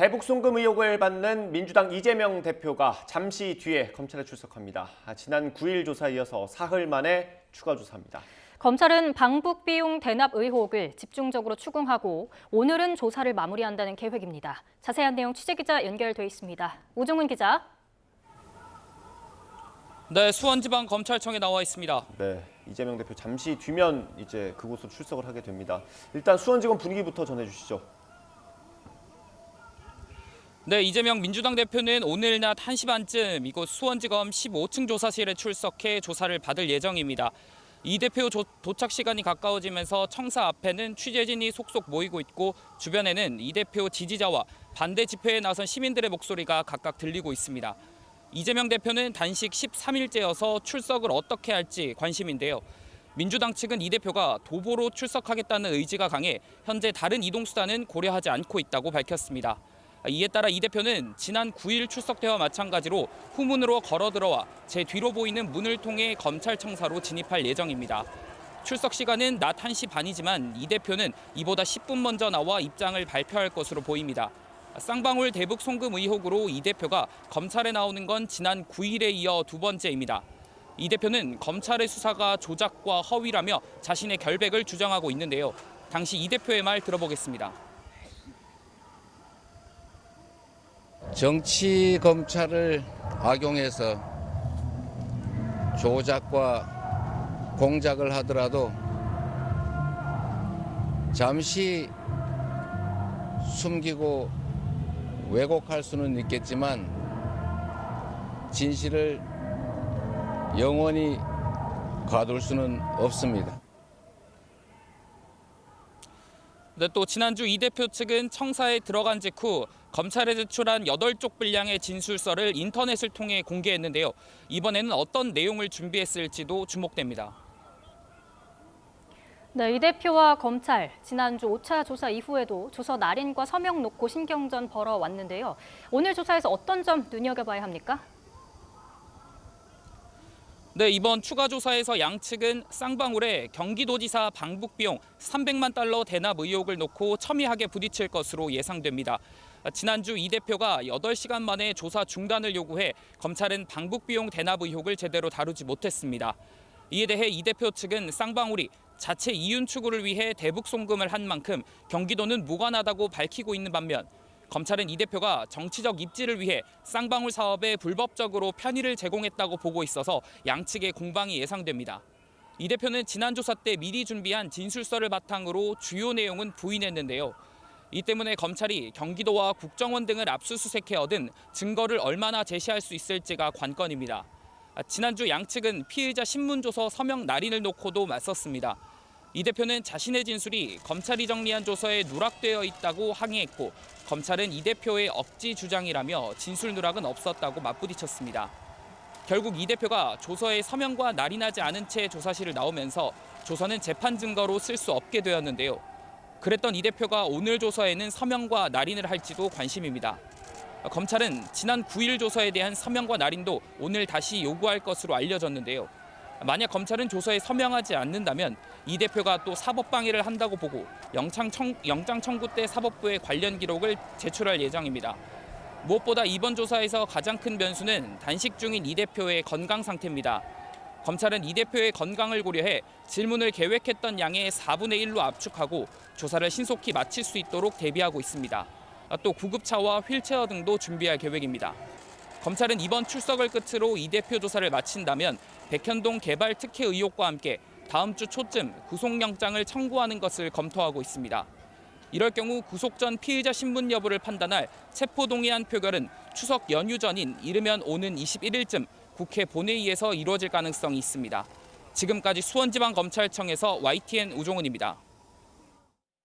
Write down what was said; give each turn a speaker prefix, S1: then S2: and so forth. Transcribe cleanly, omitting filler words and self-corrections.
S1: 대북 송금 의혹을 받는 민주당 이재명 대표가 잠시 뒤에 검찰에 출석합니다. 지난 9일 조사에 이어서 사흘 만에 추가 조사입니다.
S2: 검찰은 방북 비용 대납 의혹을 집중적으로 추궁하고 오늘은 조사를 마무리한다는 계획입니다. 자세한 내용 취재기자 연결돼 있습니다. 오종훈 기자.
S3: 네, 수원지방검찰청에 나와 있습니다.
S1: 네, 이재명 대표 잠시 뒤면 이제 그곳으로 출석을 하게 됩니다. 일단 수원지검 분위기부터 전해주시죠.
S3: 네, 이재명 민주당 대표는 오늘 낮 1시 반쯤 이곳 수원지검 15층 조사실에 출석해 조사를 받을 예정입니다. 이 대표 도착 시간이 가까워지면서 청사 앞에는 취재진이 속속 모이고 있고 주변에는 이 대표 지지자와 반대 집회에 나선 시민들의 목소리가 각각 들리고 있습니다. 이재명 대표는 단식 13일째여서 출석을 어떻게 할지 관심인데요. 민주당 측은 이 대표가 도보로 출석하겠다는 의지가 강해 현재 다른 이동수단은 고려하지 않고 있다고 밝혔습니다. 이에 따라 이 대표는 지난 9일 출석 때와 마찬가지로 후문으로 걸어 들어와 제 뒤로 보이는 문을 통해 검찰청사로 진입할 예정입니다. 출석 시간은 낮 1시 반이지만 이 대표는 이보다 10분 먼저 나와 입장을 발표할 것으로 보입니다. 쌍방울 대북 송금 의혹으로 이 대표가 검찰에 나오는 건 지난 9일에 이어 두 번째입니다. 이 대표는 검찰의 수사가 조작과 허위라며 자신의 결백을 주장하고 있는데요. 당시 이 대표의 말 들어보겠습니다.
S4: 정치 검찰을 악용해서 조작과 공작을 하더라도 잠시 숨기고 왜곡할 수는 있겠지만 진실을 영원히 가둘 수는 없습니다.
S3: 네, 또 지난주 이 대표 측은 청사에 들어간 직후 검찰에 제출한 8쪽 분량의 진술서를 인터넷을 통해 공개했는데요. 이번에는 어떤 내용을 준비했을지도 주목됩니다.
S2: 네, 이 대표와 검찰, 지난주 5차 조사 이후에도 조서 날인과 서명 놓고 신경전 벌어왔는데요. 오늘 조사에서 어떤 점 눈여겨봐야 합니까?
S3: 네, 이번 추가 조사에서 양측은 쌍방울에 경기도지사 방북 비용 300만 달러 대납 의혹을 놓고 첨예하게 부딪힐 것으로 예상됩니다. 지난주 이 대표가 8시간 만에 조사 중단을 요구해 검찰은 방북 비용 대납 의혹을 제대로 다루지 못했습니다. 이에 대해 이 대표 측은 쌍방울이 자체 이윤 추구를 위해 대북 송금을 한 만큼 경기도는 무관하다고 밝히고 있는 반면 검찰은 이 대표가 정치적 입지를 위해 쌍방울 사업에 불법적으로 편의를 제공했다고 보고 있어서 양측의 공방이 예상됩니다. 이 대표는 지난 조사 때 미리 준비한 진술서를 바탕으로 주요 내용은 부인했는데요. 이 때문에 검찰이 경기도와 국정원 등을 압수수색해 얻은 증거를 얼마나 제시할 수 있을지가 관건입니다. 지난주 양측은 피의자 신문조서 서명 날인을 놓고도 맞섰습니다. 이 대표는 자신의 진술이 검찰이 정리한 조서에 누락되어 있다고 항의했고 검찰은 이 대표의 억지 주장이라며 진술 누락은 없었다고 맞부딪혔습니다. 결국 이 대표가 조서에 서명과 날인하지 않은 채 조사실을 나오면서 조서는 재판 증거로 쓸 수 없게 되었는데요. 그랬던 이 대표가 오늘 조서에는 서명과 날인을 할지도 관심입니다. 검찰은 지난 9일 조서에 대한 서명과 날인도 오늘 다시 요구할 것으로 알려졌는데요. 만약 검찰은 조서에 서명하지 않는다면 이 대표가 또 사법방해를 한다고 보고 영장 청구 때 사법부에 관련 기록을 제출할 예정입니다. 무엇보다 이번 조사에서 가장 큰 변수는 단식 중인 이 대표의 건강 상태입니다. 검찰은 이 대표의 건강을 고려해 질문을 계획했던 양의 4분의 1로 압축하고 조사를 신속히 마칠 수 있도록 대비하고 있습니다. 또 구급차와 휠체어 등도 준비할 계획입니다. 검찰은 이번 출석을 끝으로 이 대표 조사를 마친다면 백현동 개발 특혜 의혹과 함께 다음 주 초쯤 구속영장을 청구하는 것을 검토하고 있습니다. 이럴 경우 구속 전 피의자 신분 여부를 판단할 체포동의안 표결은 추석 연휴 전인 이르면 오는 21일쯤 국회 본회의에서 이루어질 가능성이 있습니다. 지금까지 수원지방검찰청에서 YTN 우종훈입니다.